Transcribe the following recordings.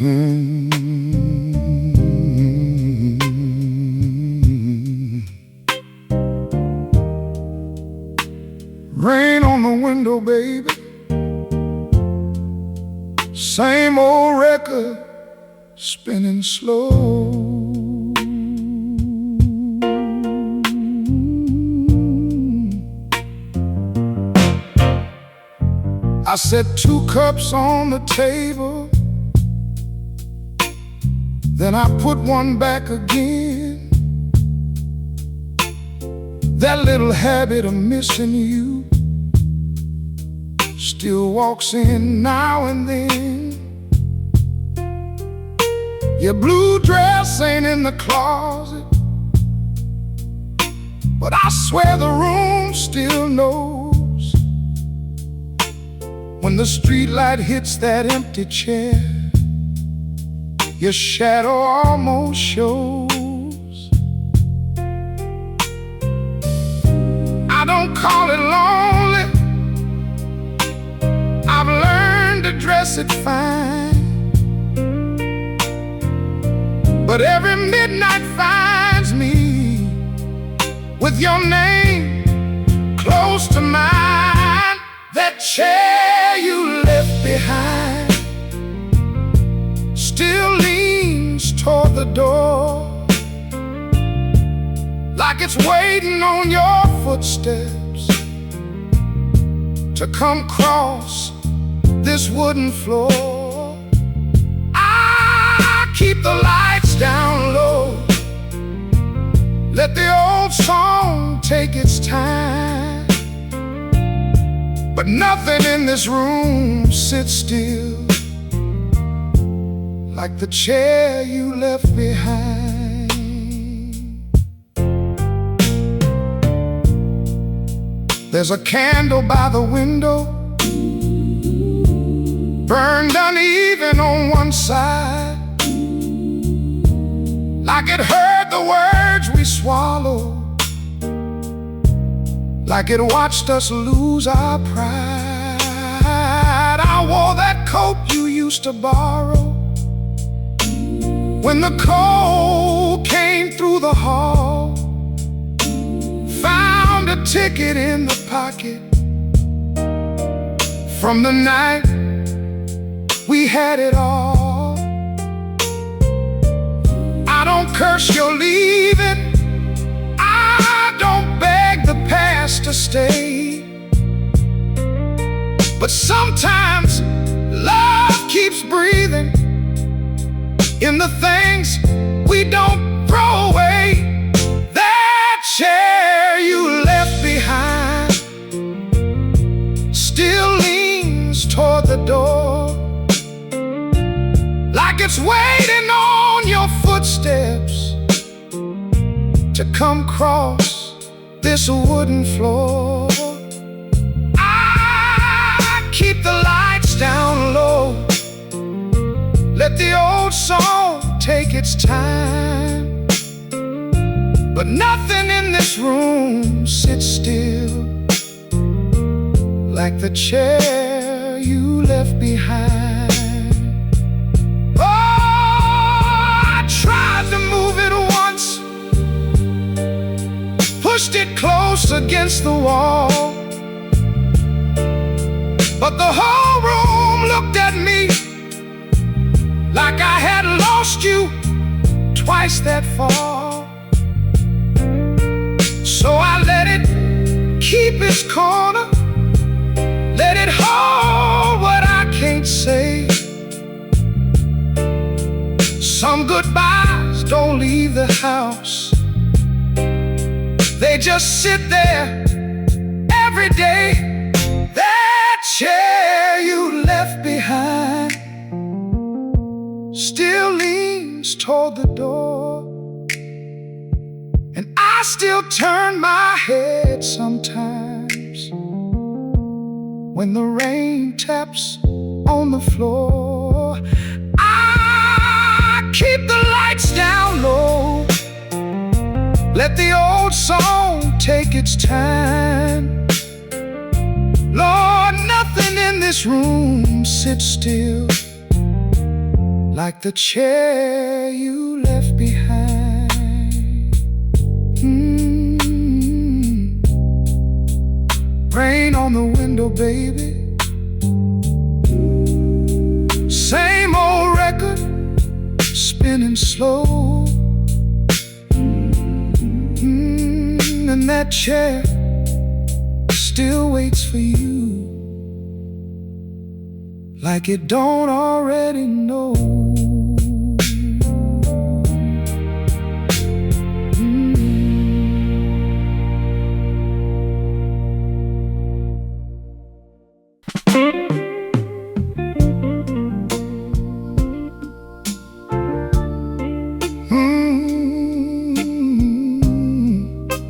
Rain on the window, baby. Same old record spinning slow. I set 2 cups on the table, then I put one back again. That little habit of missing you still walks in now and then. Your blue dress ain't in the closet, but I swear the room still knows when the streetlight hits that empty chair. Your shadow almost shows. I don't call it lonely, I've learned to dress it fine, but every midnight finds me with your name close to mine. That chair you left behind still leans toward the door, like it's waiting on your footsteps to come cross this wooden floor. I keep the lights down low, let the old song take its time, but nothing in this room sits still like the chair you left behind. There's a candle by the window, burned uneven on one side, like it heard the words we swallowed, like it watched us lose our pride. I wore that coat you used to borrow when the cold came through the hall. Found a ticket in the pocket from the night we had it all. I don't curse your leaving, I don't beg the past to stay, but sometimes love keeps breathing in the things we don't throw away. That chair you left behind still leans toward the door, like it's waiting on your footsteps to come cross this wooden floor. I keep the lights down low, let the old song take its time, but nothing in this room sits still like the chair you left behind. Oh, I tried to move it once, pushed it close against the wall, but the whole room looked at me like I had lost you twice that far. So I let it keep its corner, let it hold what I can't say. Some goodbyes don't leave the house, they just sit there every day. That chair you left behind still leans toward the door, and I still turn my head sometimes when the rain taps on the floor. I keep the lights down low, let the old song take its time. Lord, nothing in this room sits still like the chair you left behind. Rain on the window, baby. Same old record spinning slow. And that chair still waits for you, like it don't already know.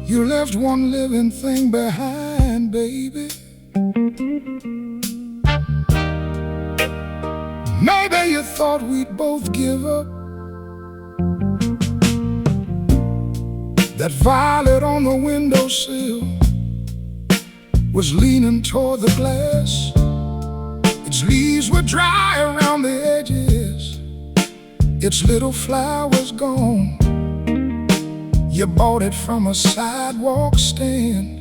You left one living thing behind, baby. Maybe you thought we'd both give up. That violet on the windowsill was leaning toward the glass. Its leaves were dry around the edges, its little flowers gone. You bought it from a sidewalk stand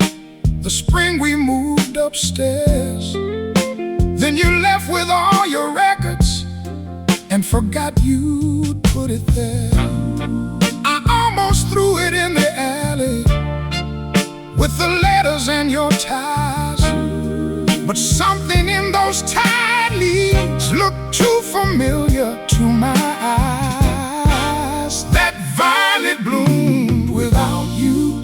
the spring we moved upstairs. Then you left with all your records and forgot you'd put it there. I almost threw it in the alley with the letters and your ties, but something in those tied leaves looked too familiar to my eyes. That violet bloomed without you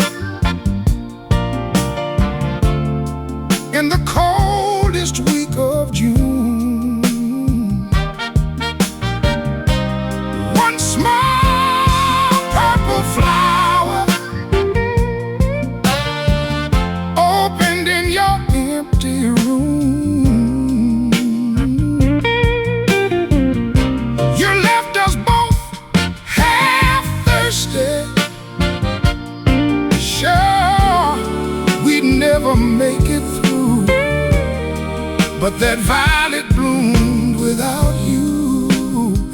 in the coldest week of June. One small purple flower opened in your empty room. You left us both half thirsty, sure we'd never make it through, but that violet bloomed without you,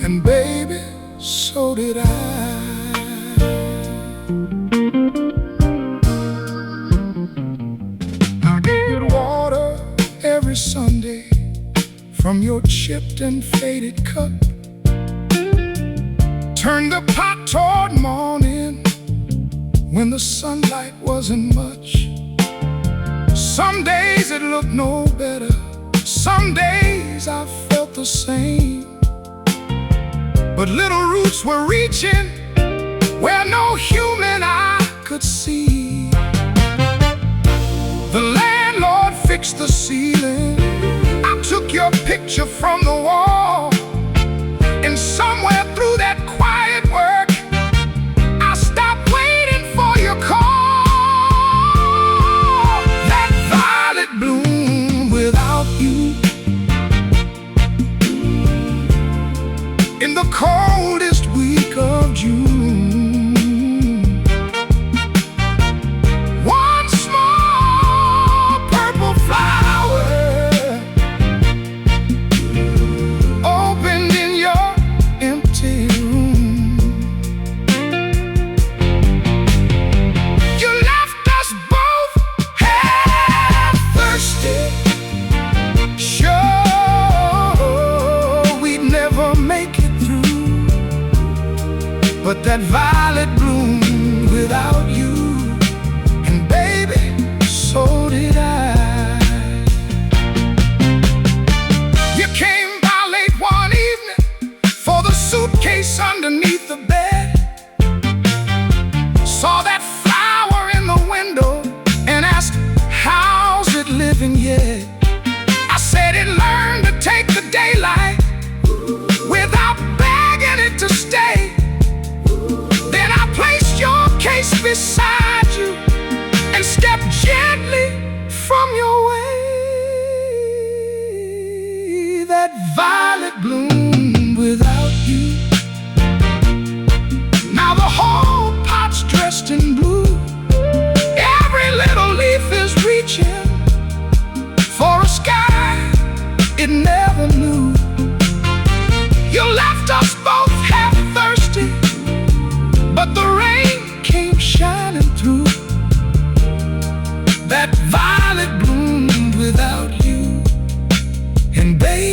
and baby, so did I. I get water every Sunday from your chipped and faded cup. Turn the pot toward morning when the sunlight wasn't much. Some days it looked no better, some days I felt the same. But little roots were reaching where no human eye could see. The landlord fixed the ceiling. I took your picture from the wall, and somewhere through that quiet work, I stopped waiting for your call. That violet bloomed without you in the coldest week of June. One small purple flower opened in your empty room. You left us both half thirsty, sure we'd never make it through, but that violet bloomed without you, and baby, so did I. You came by late one evening for the suitcase underneath the bed. Saw that flower in the window and asked, how's it living yet? I said it learned to take the daylight without begging it to stay. Then I placed your case beside you and stepped gently from your way. That violet bloomed without you. Now the whole pot's dressed in blue. Every little leaf is reaching for a sky it never knew. You left us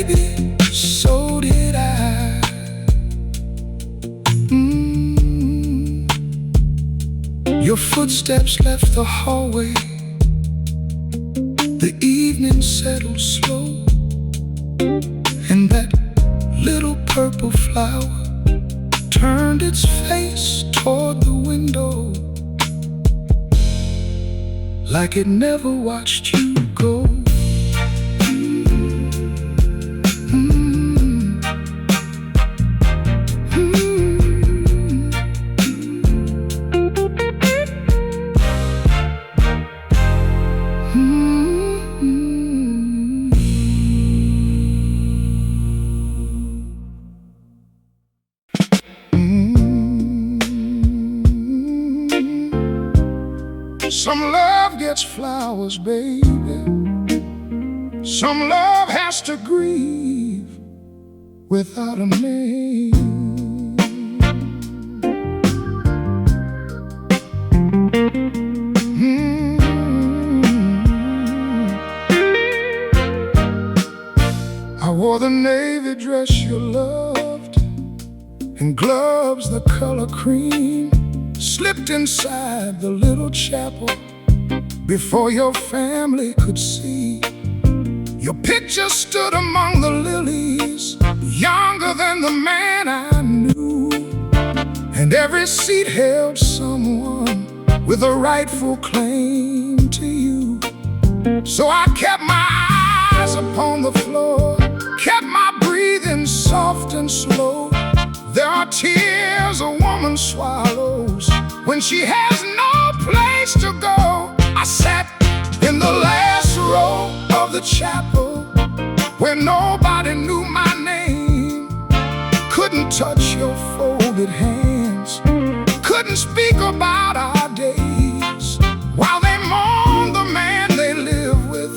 baby, so did I. Your footsteps left the hallway. The evening settled slow, and that little purple flower turned its face toward the window, like it never watched you go. Some love gets flowers, baby. Some love has to grieve without a name. I wore the navy dress you loved and gloves the color cream. Slipped inside the little chapel before your family could see. Your picture stood among the lilies, younger than the man I knew. And every seat held someone with a rightful claim to you. So I kept my eyes upon the floor, kept my breathing soft and slow. There are tears a woman swallows when she has no place to go. I sat in the last row of the chapel where nobody knew my name. Couldn't touch your folded hands, couldn't speak about our days. While they mourn the man they live with,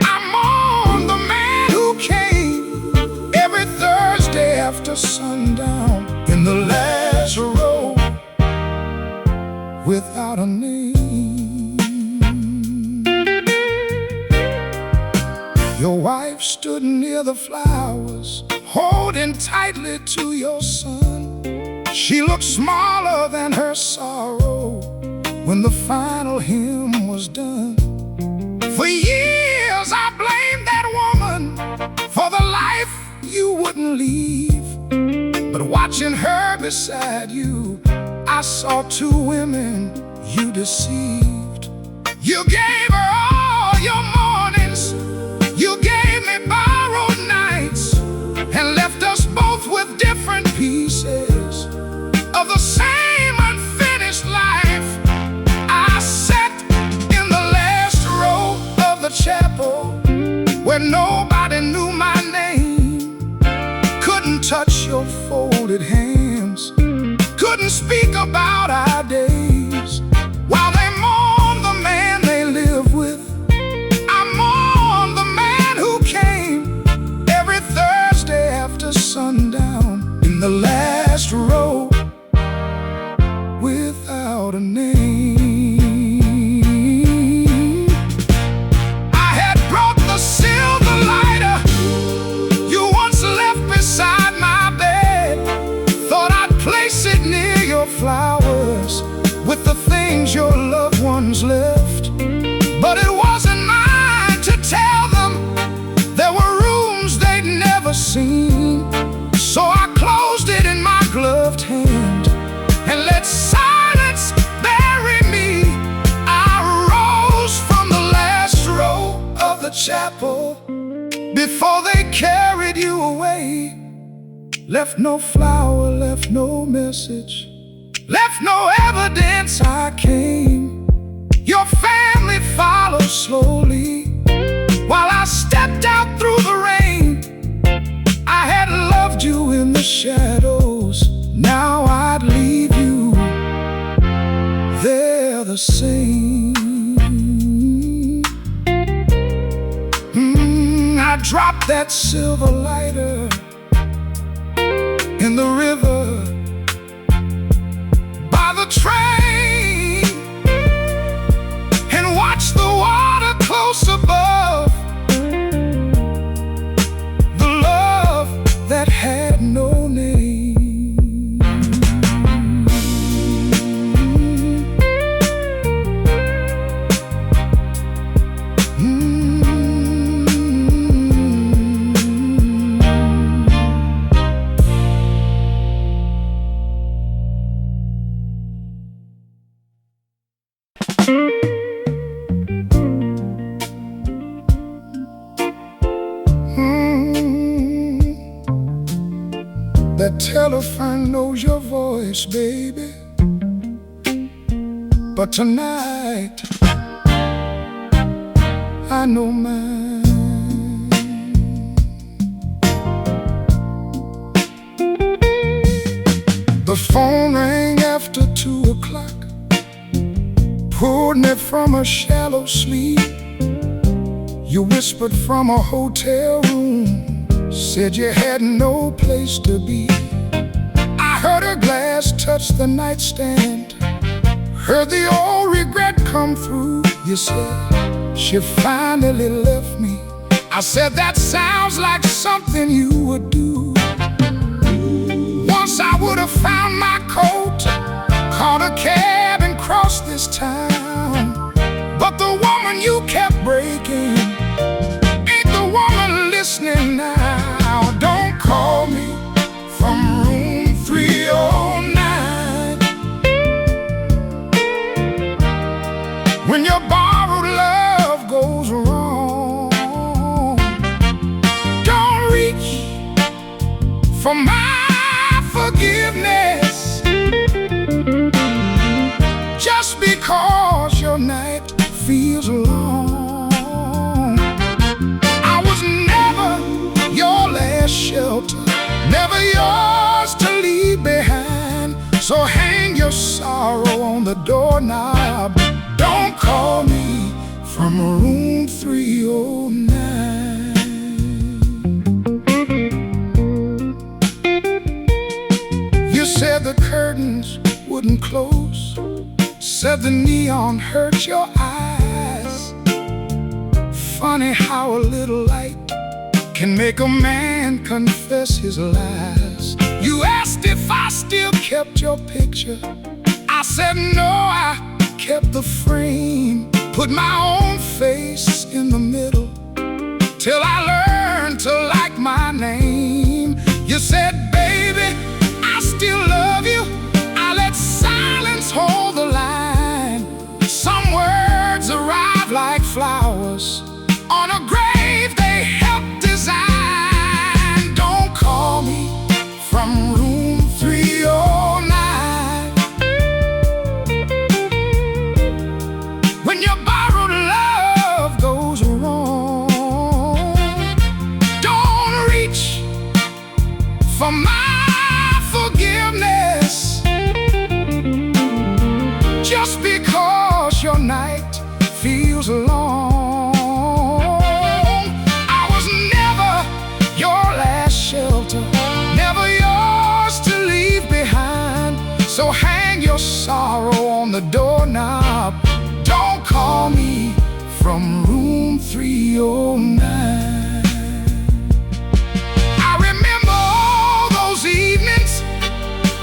I mourn the man who came every Thursday after sundown in the last row without a name. Your wife stood near the flowers, holding tightly to your son. She looked smaller than her sorrow when the final hymn was done. For years I blamed that woman for the life you wouldn't leave. But watching her beside you, I saw two women you deceived. You gave her all your mornings, you gave me borrowed nights, and left us both with different pieces of the same unfinished life. I sat in the last row of the chapel where nobody knew my name. Couldn't touch your folded hands, couldn't speak about our days. While they mourn the man they live with, I mourn the man who came every Thursday after sundown in the last row without a name. I had brought the silver lighter you once left beside my bed. Thought I'd place it near your flowers with the things your loved ones left. But it wasn't mine to tell them there were rooms they'd never seen. So I closed it in my gloved hand and let silence bury me. I rose from the last row of the chapel before they carried you away. Left no flower, left no message, left no evidence I came. Your family followed slowly while I stepped out through the rain. I had loved you in the shadows, now I'd leave you there the same. I dropped that silver lighter in the river by the train and watched the water close above. The That telephone knows your voice, baby. But tonight I know mine. The phone rang after 2 o'clock, pulled me from a shallow sleep. You whispered from a hotel room, said you had no place to be. I heard her glass touch the nightstand, heard the old regret come through. You said she finally left me. I said that sounds like something you would do. Once I would have found my coat, caught a cab and crossed this town. But the woman you kept breaking ain't the woman listening now. Don't call me from room 309 when your borrowed love goes wrong. Don't reach for my forgiveness just because your night feels long. I was never your last shelter, never yours to leave behind. So hang your sorrow on the doorknob. Don't call me from room 309. You said the curtains wouldn't close, said the neon hurt your eyes. Funny how a little light can make a man confess his lies. You asked if I still kept your picture. I said no, I kept the frame. Put my own face in the middle till I learned to like my name. You said, baby, I still love you. I let silence hold the line. Some words arrive like flowers on a grave they helped design. Don't call me from room 309 when your borrowed love goes wrong. Don't reach for my forgiveness just because your night feels long. I was never your last shelter, never yours to leave behind. So hang your sorrow on the doorknob. Don't call me from room 309. I remember all those evenings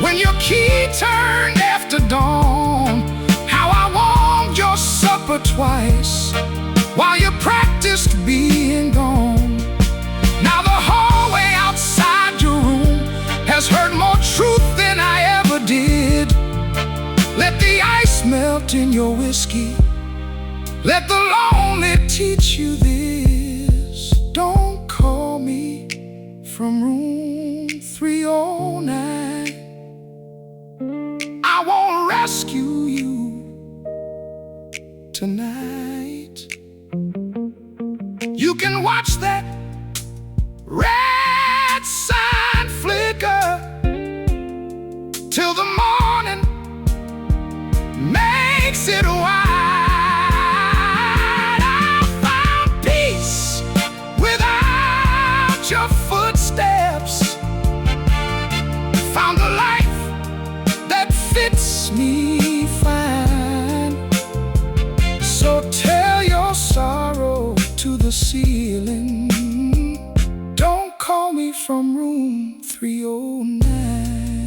when your key turned after dawn, how I warmed your supper twice while you practiced being gone. Now the hallway outside your room has heard more truth than I ever did. Let the ice melt in your whiskey, let the lonely teach you this. Don't call me from room 309. I won't rescue you tonight. You can watch that red sign flicker till the morning makes it white. I found peace without your footsteps, found a life that fits me fine. So tell your sorrow to the ceiling. Don't call me from room 309.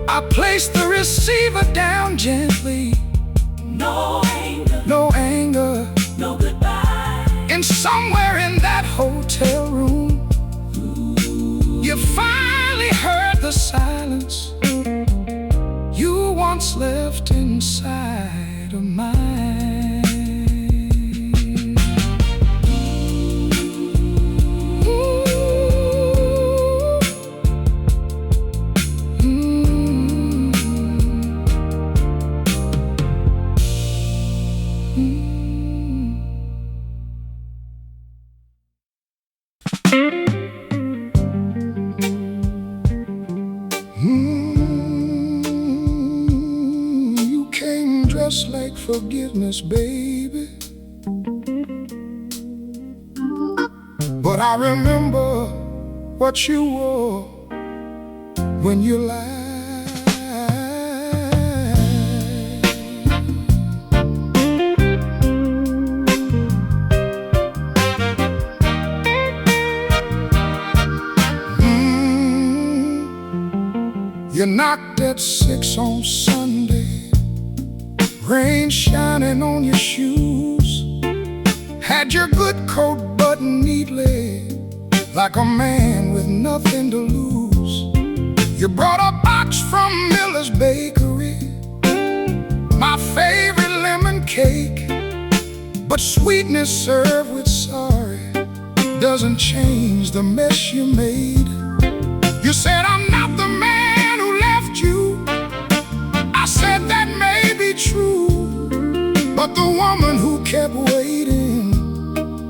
I placed the receiver down gently. No anger, No anger. no goodbye. And somewhere in that hotel room, you finally heard the You came dressed like forgiveness, baby. But I remember what you wore when you lied. You knocked at 6 on Sunday, rain shining on your shoes, had your good coat buttoned neatly, like a man with nothing to lose. You brought a box from Miller's Bakery, my favorite lemon cake. But sweetness served with sorry doesn't change the mess you made. You said, I'm not the man who left you. I said, that may be true, but the woman who kept waiting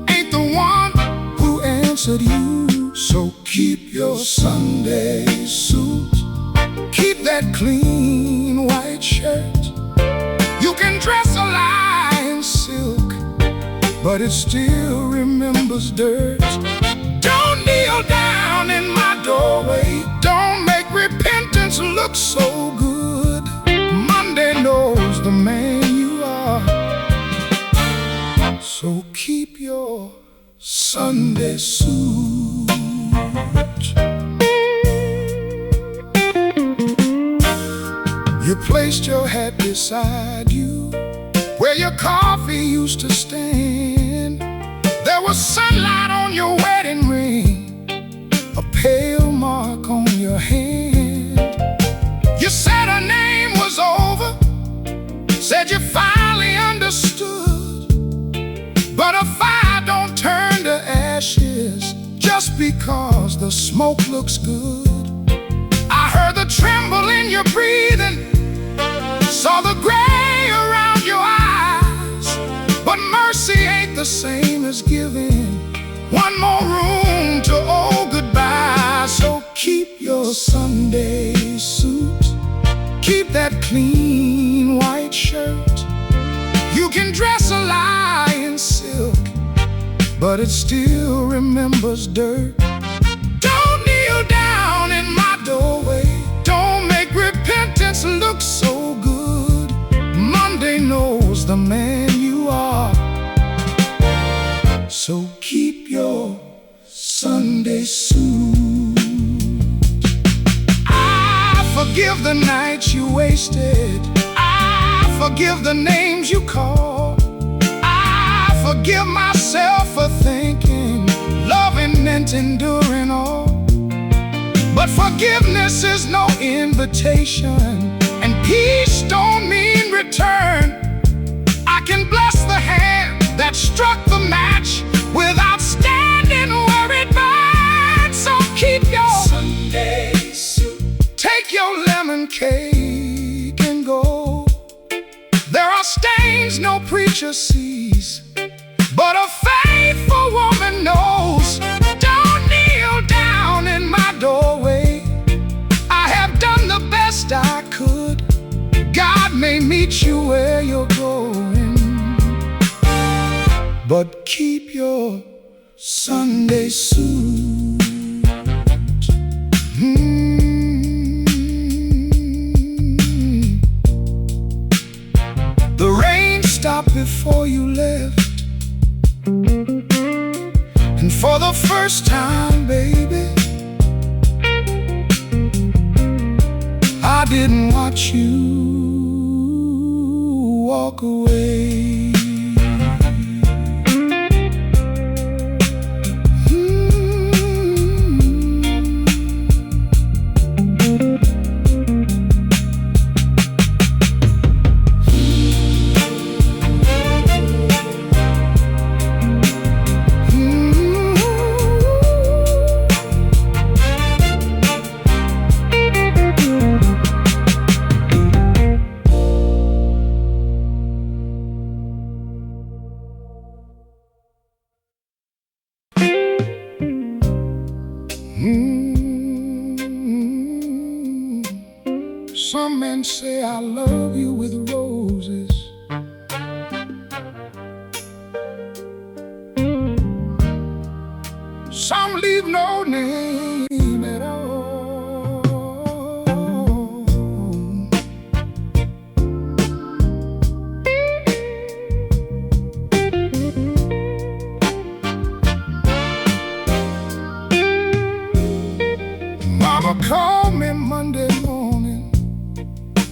ain't the one who answered you. So keep your Sunday suit, keep that clean white shirt. You can dress a lie in silk, but it still remembers dirt. Don't kneel down in my doorway, don't make repentance look so good. Monday knows the man you are, so keep your Sunday suit. You placed your hat beside you, where your coffee used to stand. There was sunlight on your wedding ring, a pale mark on your hand. You said her name was over, said you finally understood. But a fire don't turn to ashes just because the smoke looks good. I heard the tremble in your breathing, saw the gray around your eyes. But mercy ain't the same as giving one more room to old goodbye. So keep your Sunday suit, keep that clean white shirt. You can dress a lie in silk, but it still remembers dirt. Don't kneel down in my doorway, don't make repentance look so good. Monday knows the man you are, so keep your Sunday suit. I forgive the nights you wasted, I forgive the names you called. I forgive myself for thinking loving meant enduring all. But forgiveness is no invitation, and peace don't mean return. I can bless the hand that struck the match without standing where it burned. So keep your Sunday suit, take your lemon cake and go. There are stains no preacher sees, but a faithful woman knows. Don't kneel down in my doorway, I have done the best I could. God may meet you where you're going, but keep your Sunday suit. The rain stopped before you left, and for the first time, baby, I didn't watch you walk away. Some men say I love you with roses. Some leave no name at all. Mama called me Monday morning,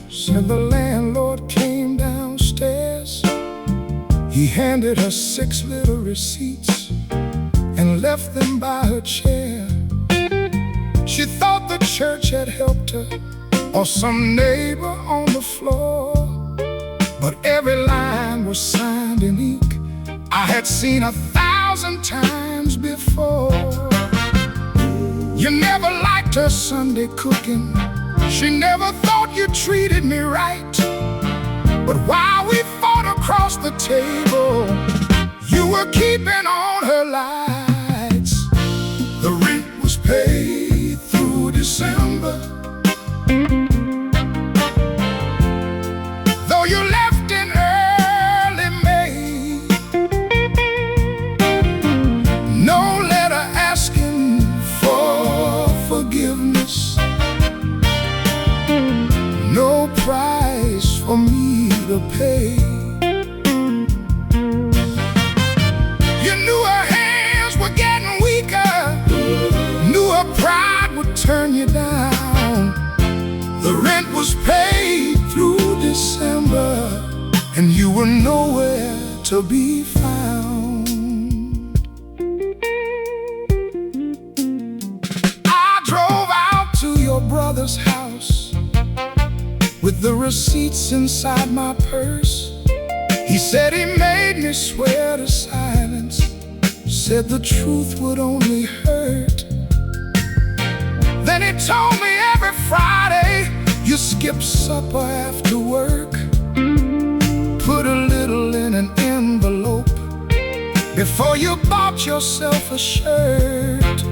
said the landlord came downstairs. He handed her 6 little receipts and left them by her chair. She thought the church had helped her, or some neighbor on the floor, but every line was signed in ink I had seen 1,000 times before. You never liked her Sunday cooking, she never thought you treated me right. But while we fought across the table, you were keeping on her lights. The rent was paid through December, though you left in early May. No letter asking for forgiveness, no price for me to pay. You knew her hands were getting weaker, knew her pride would turn you down. The rent was paid through December, and you were nowhere to be found. I drove out to your brother's house with the receipts inside my purse. He said he made me swear to silence, said the truth would only hurt. Then he told me every Friday you skip supper after work, put a little in an envelope before you bought yourself a shirt.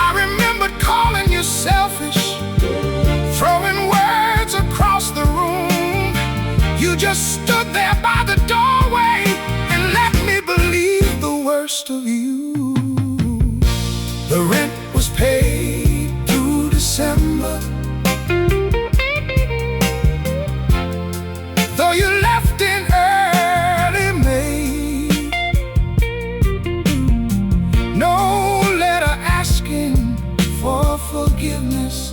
I remembered calling you selfish, throwing words across the room. You just stood there by the doorway and let me believe the worst of you. The rent was paid through December, though you left in early May. No letter asking for forgiveness,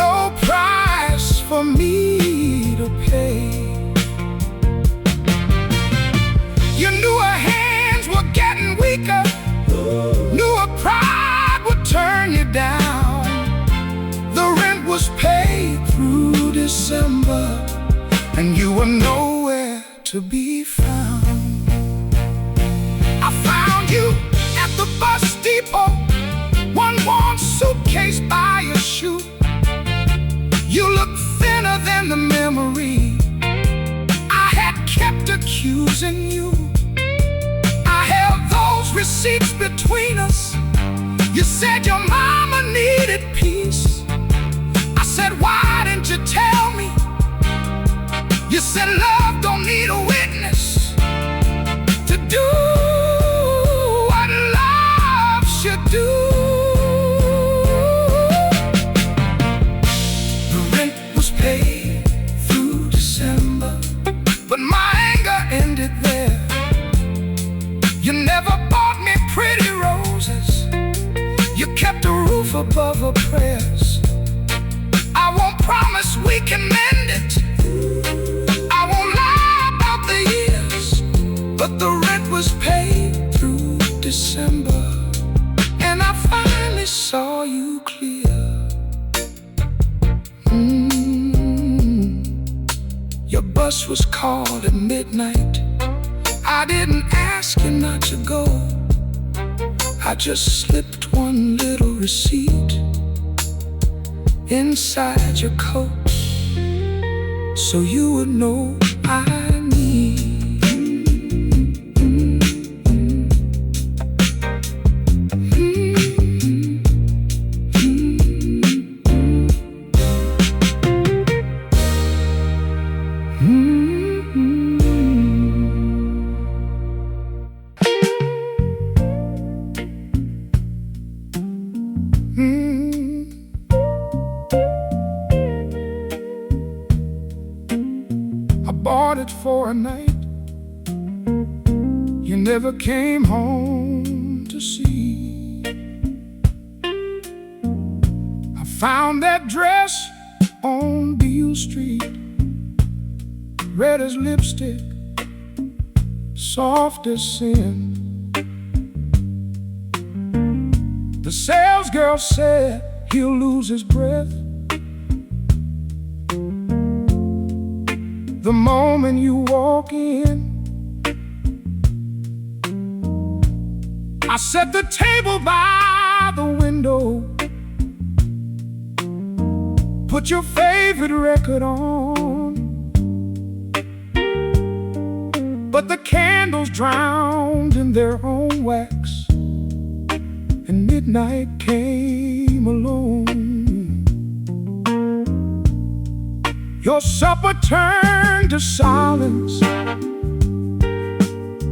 no price for me to pay. You knew her hands were getting weaker, knew her pride would turn you down. The rent was paid through December, and you were nowhere to be found. I found you at the bus depot, one worn suitcase by your shoe. You looked thinner than the memory I had kept accusing you. I held those receipts between us. You said your mama needed peace. I said, why didn't you tell me? You said love don't need a witness to do what love should do. The rent was paid through December, but my anger ended there. You never bought me pretty roses, you kept a roof above her prayers. I won't promise we can mend it, I won't lie about the years, but the rent was paid through December, and I finally saw you clear. Your bus was called at midnight. I didn't ask you not to go, I just slipped one little receipt inside your coat, so you would know I need. for a night you never came home to see. I found that dress on Beale Street, red as lipstick, soft as sin. The salesgirl said he'll lose his breath the moment you walk in. I set the table by the window, put your favorite record on, but the candles drowned in their own wax, and midnight came alone. Your supper turned to silence,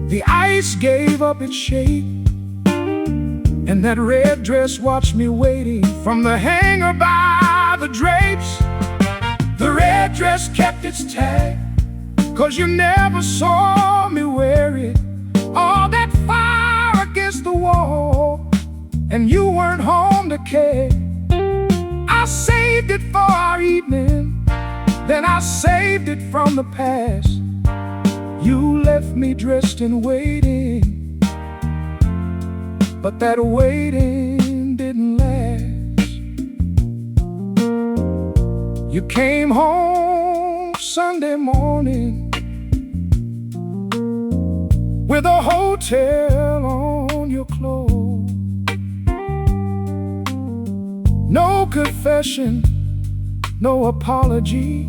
the ice gave up its shape, and that red dress watched me waiting from the hanger by the drapes. The red dress kept its tag, 'cause you never saw me wear it. All that fire against the wall, and you weren't home to care. I saved it for our evening, then I saved it from the past. You left me dressed in waiting, but that waiting didn't last. You came home Sunday morning with a hotel on your clothes. No confession, no apology,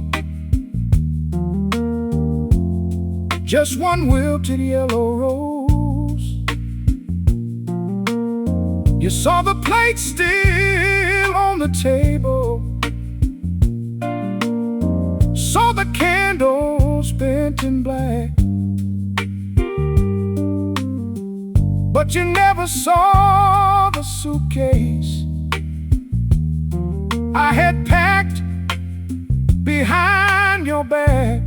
just one wilted yellow rose. You saw the plate still on the table, saw the candles bent in black, but you never saw the suitcase I had packed behind your back.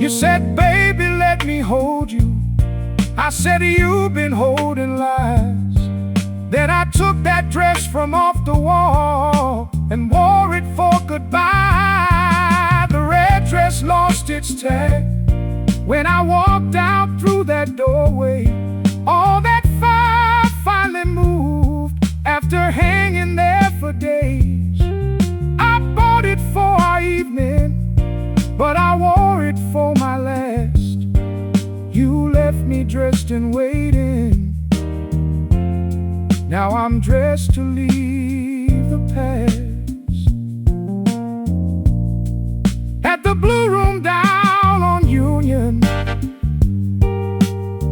You said, baby, let me hold you. I said, you've been holding lies. Then I took that dress from off the wall and wore it for goodbye. The red dress lost its tag when I walked out through that doorway. All that fire finally moved after hanging there for days. I bought it for our evening, but I wore it for my last. You left me dressed and waiting. Now I'm dressed to leave the past. At the Blue Room down on Union,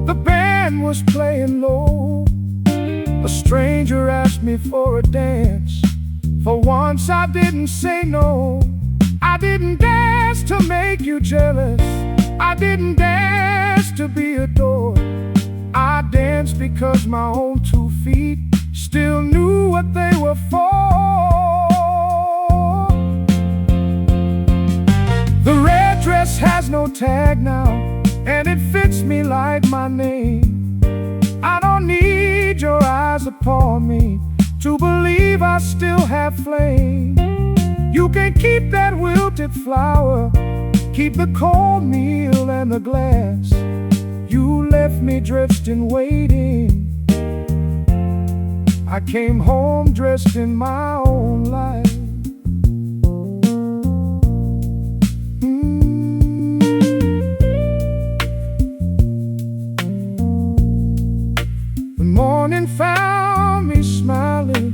the band was playing low. A stranger asked me for a dance. For once I didn't say no. I didn't dance to make you jealous, I didn't dance to be adored. I danced because my own 2 feet still knew what they were for. The red dress has no tag now, and it fits me like my name. I don't need your eyes upon me to believe I still have flame. You can keep that wilted flower, keep the cold meal and the glass. You left me dressed in waiting. I came home dressed in my own life. The morning found me smiling,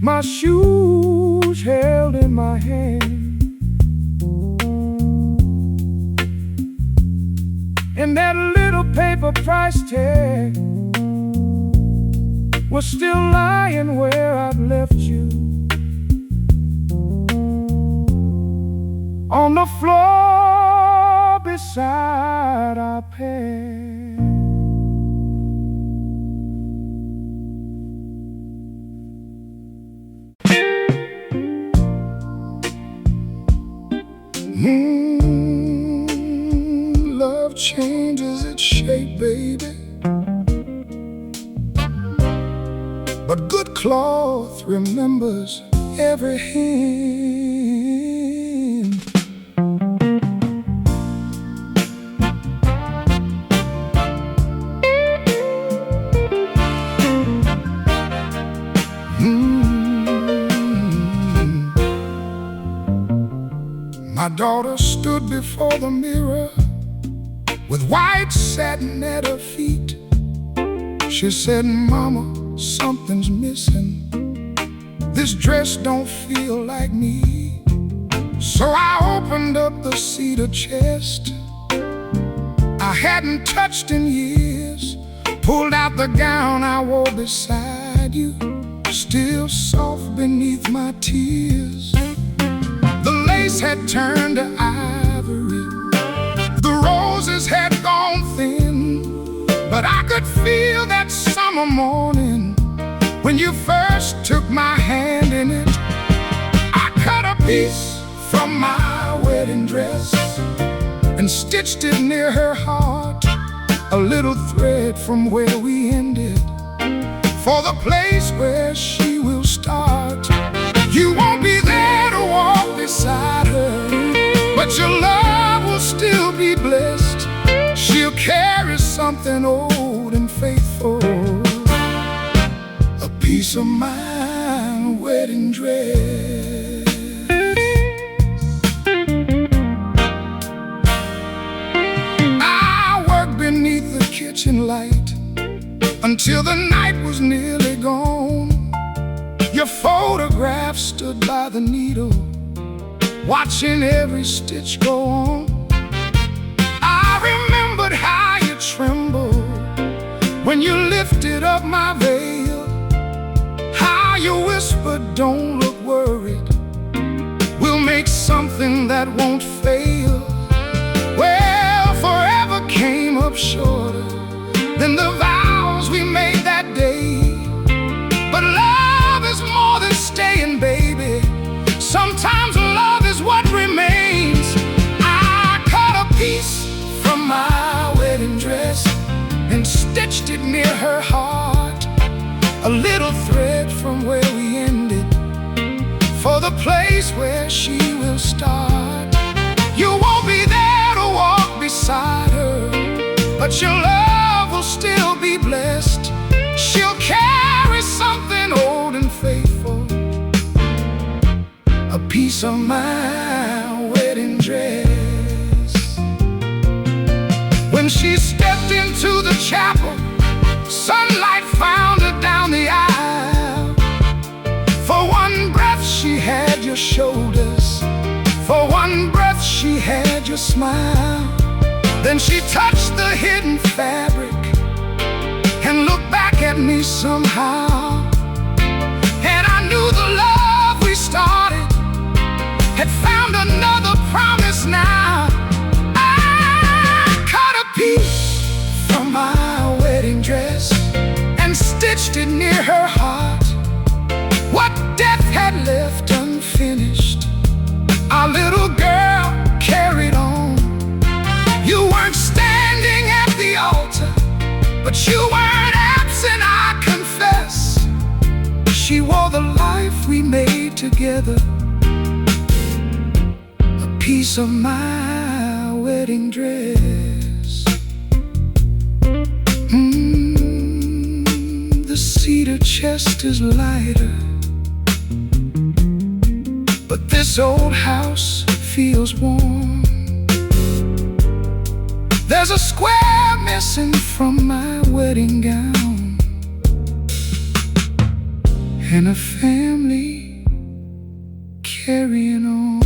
my shoes held in my hand, and that little paper price tag was still lying where I'd left you, on the floor beside our pair. Love changes its shape, baby, but good cloth remembers every hand. My daughter stood before the mirror with white satin at her feet. She said, "Mama, something's missing. This dress don't feel like me." So I opened up the cedar chest I hadn't touched in years, pulled out the gown I wore beside you, still soft beneath my tears. The lace had turned to ivory, the roses had gone thin, but I could feel that summer morning when you first took my hand in it. I cut a piece from my wedding dress and stitched it near her heart, a little thread from where we ended, for the place where she will start. You won't be there to walk beside her, but your love will still be blessed. She'll carry something old and faithful, a piece of my wedding dress. I worked beneath the kitchen light until the night was nearly gone. Your photograph stood by the needle, watching every stitch go on. I remembered how you trembled when you lifted up my veil, how you whispered, "Don't look worried, we'll make something that won't fail." Well, forever came up shorter than the vows we made that day, but love is more than staying, baby. Sometimes love is what remains. I cut a piece from my wedding dress and stitched it near her heart, a little thread from where we ended, for the place where she will start. You won't be there to walk beside her, but your love will still be blessed. She'll carry something old and faithful, a piece of my wedding dress. When she stepped into the chapel, sunlight found her down the aisle. For one breath she had your shoulders, for one breath she had your smile. Then she touched the hidden fabric and looked back at me somehow, and I knew the love we started had found another promise now. I cut a piece from my wedding dress and stitched it near her heart. What death had left unfinished, our little girl carried on. You weren't standing at the altar, but you weren't absent, I confess. She wore the life we made together, a piece of my wedding dress. The cedar chest is lighter, but this old house feels warm. There's a square missing from my wedding gown, and a family carrying on.